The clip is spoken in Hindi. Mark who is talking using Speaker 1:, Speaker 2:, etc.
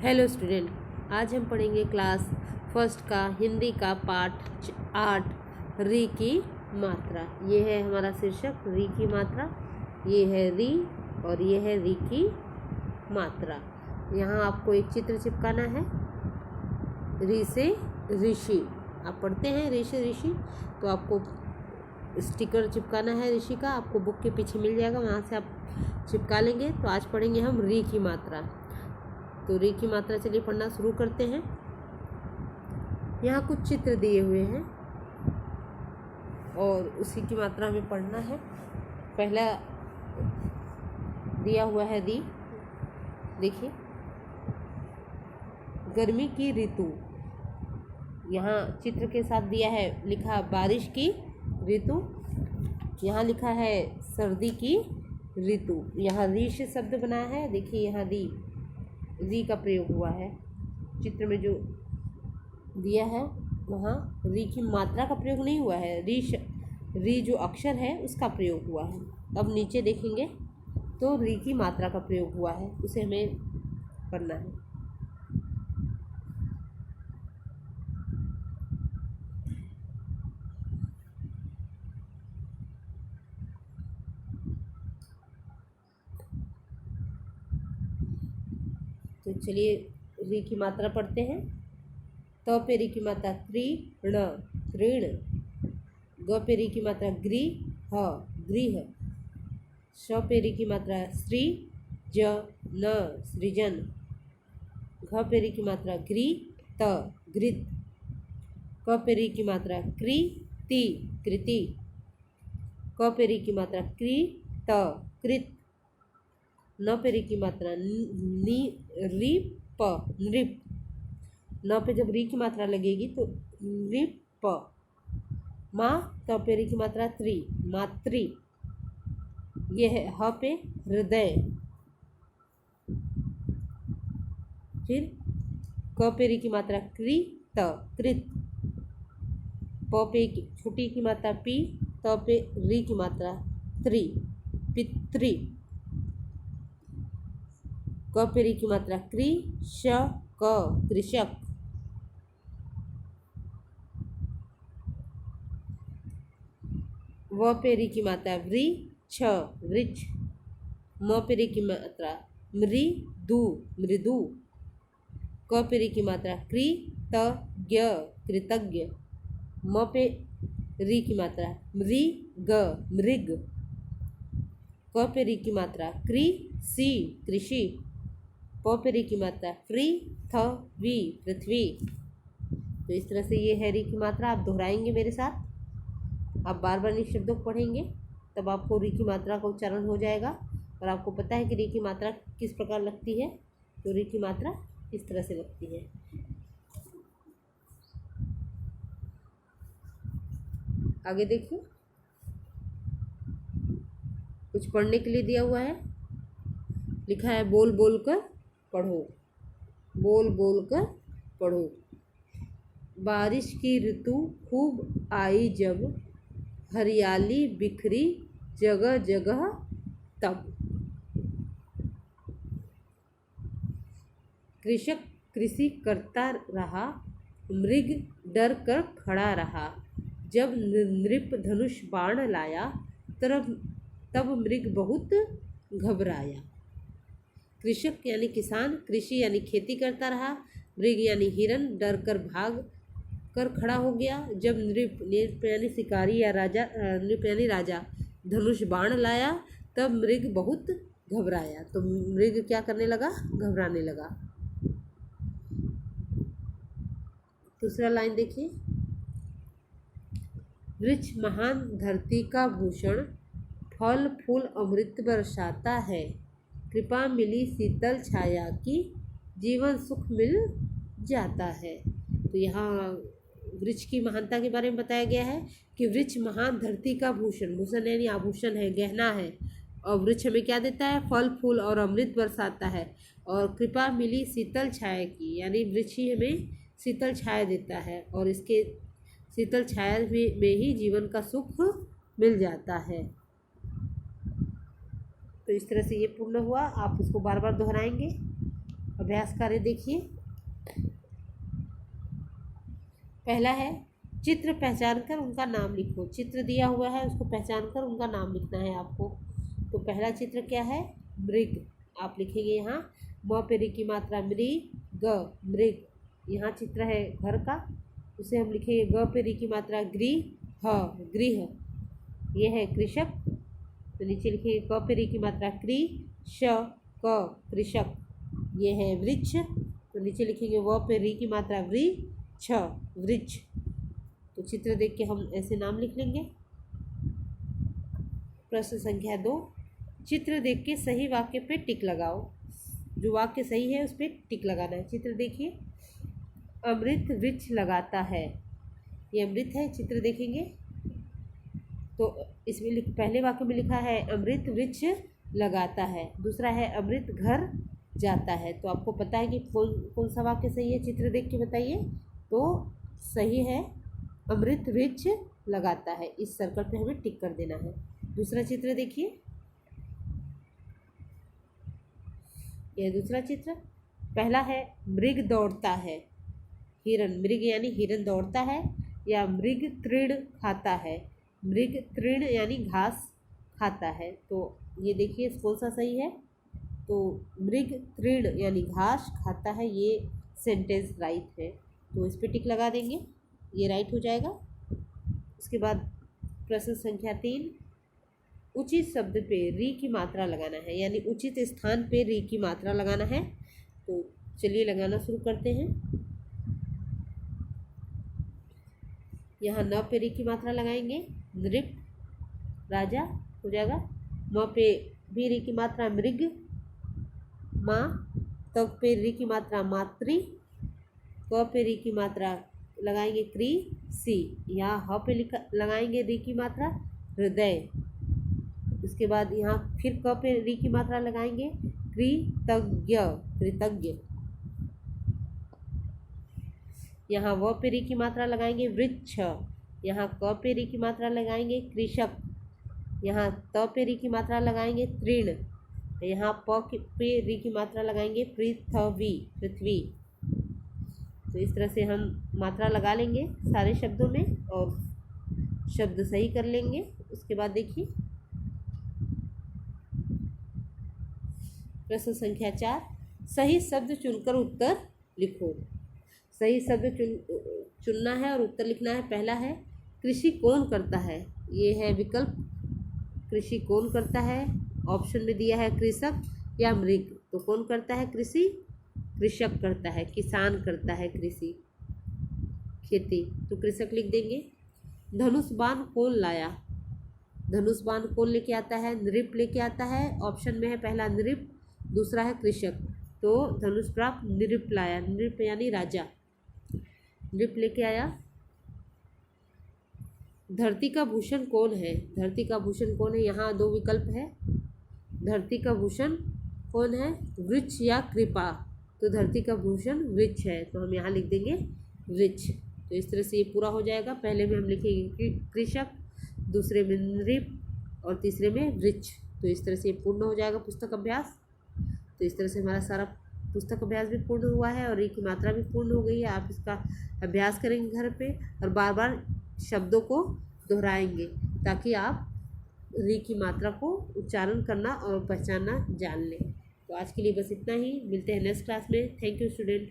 Speaker 1: हेलो स्टूडेंट, आज हम पढ़ेंगे क्लास फर्स्ट का हिंदी का पाठ 8 री की मात्रा। ये है हमारा शीर्षक री की मात्रा। ये है री और ये है री की मात्रा। यहाँ आपको एक चित्र चिपकाना है। री से ऋषि, आप पढ़ते हैं री से ऋषि, तो आपको स्टिकर चिपकाना है ऋषि का। आपको बुक के पीछे मिल जाएगा, वहाँ से आप चिपका लेंगे। तो आज पढ़ेंगे हम री की मात्रा। तो री की मात्रा चलिए पढ़ना शुरू करते हैं। यहाँ कुछ चित्र दिए हुए हैं और उसी की मात्रा हमें पढ़ना है। पहला दिया हुआ है री, देखिए, गर्मी की ऋतु। यहाँ चित्र के साथ दिया है, लिखा बारिश की ऋतु। यहाँ लिखा है सर्दी की ऋतु। यहाँ री से शब्द बना है, देखिए यहाँ री का प्रयोग हुआ है। चित्र में जो दिया है वहाँ री की मात्रा का प्रयोग नहीं हुआ है, री जो अक्षर है उसका प्रयोग हुआ है। अब नीचे देखेंगे तो री की मात्रा का प्रयोग हुआ है, उसे हमें पढ़ना है। तो चलिए री की मात्रा पढ़ते हैं। त पे री की मात्रा त्रीण, तृण। ग पे री की मात्रा गृह, गृह। श पे री की मात्रा श्री, ज न, सृजन। घ पे री की मात्रा घृत, घृत। क पे री की मात्रा कृति, कृति। क पे री की मात्रा कृत, कृत। न पे री की मात्रा नृप, नृप। न पे जब री की मात्रा लगेगी तो नृप। माँ त पे री की मात्रा त्रि, मातृ। ये है ह पे हृदय। फिर क पे री की मात्रा कृत, कृत। प पे छोटी की मात्रा पी, त पे री की मात्रा त्रि, पितृ। क पे री की मात्रा कृषक, कृषक। व पे री की मात्रा वृक्ष, वृक्ष। म पे री की मात्रा मृदु, मृदु। क पे री की मात्रा कृतज्ञ, कृतज्ञ। म पे री की मात्रा मृग, मृग। क पे री की मात्रा कृषि, कृषि। प पे री की मात्रा पृथ्वी, पृथ्वी। तो इस तरह से ये है री की मात्रा। आप दोहराएंगे मेरे साथ, आप बार बार इन शब्दों को पढ़ेंगे, तब आपको री की मात्रा का उच्चारण हो जाएगा। और आपको पता है कि री की मात्रा किस प्रकार लगती है। तो री की मात्रा इस तरह से लगती है। आगे देखिए, कुछ पढ़ने के लिए दिया हुआ है। लिखा है बोल बोल कर पढ़ो, बोल बोल कर पढ़ो। बारिश की ऋतु खूब आई जब, हरियाली बिखरी जगह जगह तब। कृषक कृषि करता रहा, मृग डर कर खड़ा रहा। जब नृप धनुष बाण लाया, तब मृग बहुत घबराया। कृषक यानी किसान, कृषि यानी खेती करता रहा, मृग यानी हिरन डर कर भाग कर खड़ा हो गया। जब नृप यानी शिकारी या राजा, नृप यानी राजा धनुष बाण लाया, तब मृग बहुत घबराया। तो मृग क्या करने लगा? घबराने लगा। दूसरा लाइन देखिए, वृक्ष महान धरती का भूषण, फल फूल अमृत बरसाता है। कृपा मिली शीतल छाया की, जीवन सुख मिल जाता है। तो यहाँ वृक्ष की महानता के बारे में बताया गया है कि वृक्ष महान धरती का भूषण, भूषण यानी आभूषण है, गहना है। और वृक्ष हमें क्या देता है? फल फूल और अमृत बरसाता है। और कृपा मिली शीतल छाया की, यानी वृक्ष ही हमें शीतल छाया देता है, और इसके शीतल छाया में ही जीवन का सुख मिल जाता है। तो इस तरह से ये पूर्ण हुआ। आप उसको बार बार दोहराएंगे अभ्यास कार्य देखिए। पहला है चित्र पहचान कर उनका नाम लिखो। चित्र दिया हुआ है, उसको पहचान कर उनका नाम लिखना है आपको। तो पहला चित्र क्या है? मृग। आप लिखेंगे यहाँ म पे री की मात्रा मृग, मृग। यहाँ चित्र है घर का, उसे हम लिखेंगे ग पे री की मात्रा गृह, गृह। ये है कृषक, तो नीचे लिखेंगे क पे री की मात्रा कृषक। ये है वृक्ष, तो नीचे लिखेंगे व पे री की मात्रा वृक्ष, वृक्ष। तो चित्र देख के हम ऐसे नाम लिख लेंगे। प्रश्न संख्या 2, चित्र देख के सही वाक्य पे टिक लगाओ। जो वाक्य सही है उस पर टिक लगाना है। चित्र देखिए, अमृत वृक्ष लगाता है। ये अमृत है, चित्र देखेंगे तो इसमें पहले वाक्य में लिखा है अमृत वृक्ष लगाता है, दूसरा है अमृत घर जाता है। तो आपको पता है कि कौन सा वाक्य सही है, चित्र देख के बताइए। तो सही है अमृत वृक्ष लगाता है, इस सर्कल पे हमें टिक कर देना है। दूसरा चित्र देखिए, यह दूसरा चित्र। पहला है मृग दौड़ता है, हिरन, मृग यानी हिरन दौड़ता है, या मृग तृण खाता है। मृग तृण यानी घास खाता है। तो ये देखिए कौन सा सही है। तो मृग तृण यानी घास खाता है, ये सेंटेंस राइट है, तो इस पर टिक लगा देंगे, ये राइट हो जाएगा। उसके बाद प्रश्न संख्या 3, उचित शब्द पे री की मात्रा लगाना है, यानी उचित स्थान पे री की मात्रा लगाना है। तो चलिए लगाना शुरू करते हैं। यहाँ न पे री की मात्रा लगाएंगे, नृप, राजा हो जाएगा। म पे भी री की मात्रा मृग, माँ। तक पे री की मात्रा मातृ। क पे री की मात्रा लगाएंगे कृषि। यहाँ ह पे लगाएंगे री की मात्रा हृदय। उसके बाद यहाँ फिर क पे री की मात्रा लगाएंगे कृतज्ञ, कृतज्ञ। यहाँ व पे री की मात्रा लगाएंगे वृक्ष। यहाँ क पे री की मात्रा लगाएंगे कृषक। यहाँ त पे री की मात्रा लगाएंगे तृण। यहाँ प पे री की मात्रा लगाएंगे पृथ्वी, पृथ्वी। तो इस तरह से हम मात्रा लगा लेंगे सारे शब्दों में और शब्द सही कर लेंगे। उसके बाद देखिए प्रश्न संख्या 4, सही शब्द चुनकर उत्तर लिखो। सही शब्द चुनना है और उत्तर लिखना है। पहला है कृषि कौन करता है, ये है विकल्प, कृषि कौन करता है। ऑप्शन में दिया है कृषक या मृग, तो कौन करता है कृषि? कृषक करता है, किसान करता है कृषि, खेती, तो कृषक लिख देंगे। धनुष बाण कौन लाया, धनुष बाण कौन लेके आता है? नृप लेके आता है। ऑप्शन में है पहला नृप, दूसरा है कृषक, तो धनुष प्राप्त नृप लाया, नृप यानी राजा, नृप लेके आया। धरती का भूषण कौन है, धरती का भूषण कौन है? यहाँ 2 विकल्प है। धरती का भूषण कौन है, वृक्ष या कृपा, तो धरती का भूषण वृक्ष है, तो हम यहाँ लिख देंगे वृक्ष। तो इस तरह से ये पूरा हो जाएगा। पहले में हम लिखेंगे कृषक, दूसरे में नृप और तीसरे में वृक्ष। तो इस तरह से ये पूर्ण हो जाएगा पुस्तक अभ्यास। तो इस तरह से हमारा सारा पुस्तक अभ्यास भी पूर्ण हुआ है और री की मात्रा भी पूर्ण हो गई है। आप इसका अभ्यास करेंगे घर पे और बार बार शब्दों को दोहराएंगे ताकि आप री की मात्रा को उच्चारण करना और पहचानना जान लें। तो आज के लिए बस इतना ही, मिलते हैं नेक्स्ट क्लास में। Thank you student.